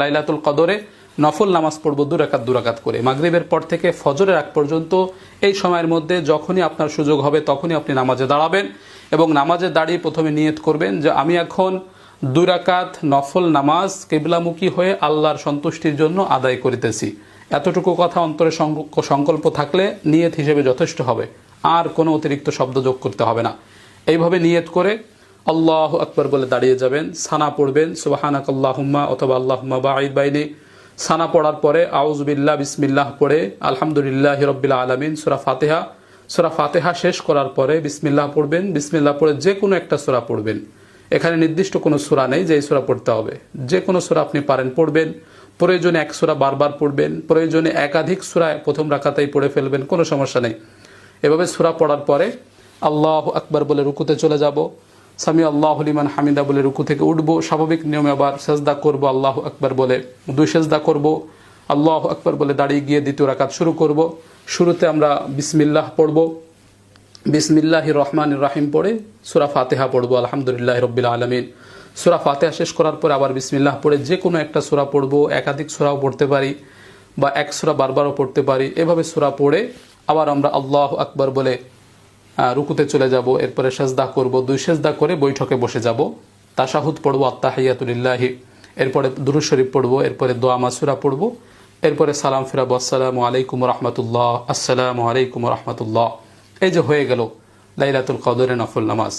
লাইলাতুল কদরে নফল নামাজ পড়বো 2 রাকাত করে। মাগরিবের পর থেকে ফজরের আগ পর্যন্ত এই সময়ের মধ্যে যখনই আপনার সুযোগ হবে তখনই আপনি নামাজে দাঁড়াবেন এবং নামাজে দাঁড়িয়ে প্রথমে নিয়ত করবেন যে আমি এখন 2 রাকাত নফল নামাজ কিবলামুখী হয়ে আল্লাহর সন্তুষ্টির জন্য আদায় করিতেছি। এতটুকু কথা অন্তরে সংকল্প থাকলে নিয়ত হিসেবে যথেষ্ট হবে, আর কোনো অতিরিক্ত শব্দ যোগ করতে হবে না। এইভাবে নিয়ত করে আল্লাহু আকবার বলে দাঁড়িয়ে যাবেন, সানা পড়বেন সুবহানাকাল্লাহুম্মা অথবা আল্লাহুম্মা বাঈদ বাইনি। সানা পড়ার পরে আউযু বিল্লাহ বিসমিল্লাহ পড়ে আলহামদুলিল্লাহি রাব্বিল আলামিন সূরা ফাতিহা শেষ করার পরে বিসমিল্লাহ পড়বেন। বিসমিল্লাহ পড়ে যে কোনো একটা সূরা পড়বেন। এখানে নির্দিষ্ট কোনো সূরা নেই যে এই সূরা পড়তে হবে, যে কোনো সূরা আপনি পারেন পড়বেন। প্রয়োজনে এক সূরা বারবার পড়বেন, প্রয়োজনে একাধিক সূরা প্রথম রাকাতেই পড়ে ফেলবেন, কোনো সমস্যা নেই। এভাবে সূরা পড়ার পরে আল্লাহু আকবার বলে রুকুতে চলে যাব, সামি আল্লাহু লিমান হামিদা বলে রুকু থেকে উঠব, স্বাভাবিক নিয়মে আবার সেজদা করব, আল্লাহু আকবার বলে 2 সেজদা করব, আল্লাহু আকবার বলে দাঁড়িয়ে গিয়ে দ্বিতীয় রাকাত শুরু করব। শুরুতে আমরা বিসমিল্লাহ পড়ব, বিসমিল্লাহির রহমানির রহিম পড়ে সূরা ফাতিহা পড়ব আলহামদুলিল্লাহি রাব্বিল আলামিন। সূরা ফাতিহা শেষ করার পরে আবার বিসমিল্লাহ পড়ে যে কোনো একটা সূরা পড়ব, একাধিক সূরাও পড়তে পারি বা এক সূরা বারবারও পড়তে পারি। এভাবে সূরা পড়ে আবার আমরা আল্লাহু আকবার বলে রুকুতে চলে যাব, এরপরে সেজদা করব, 2 সেজদা করে বৈঠকে বসে যাব, তাশাহুদ পড়ব আত্তাহিয়াতু লিল্লাহি, এরপরে দুরূদ শরীফ পড়ব, এরপরে দোয়া মাসুরা পড়ব, এরপরে সালাম ফিরাবো, আসসালামু আলাইকুম ওয়া রাহমাতুল্লাহ, আসসালামু আলাইকুম ওয়া রাহমাতুল্লাহ। এই যে হয়ে গেল লাইলাতুল কদরের নফল নামাজ।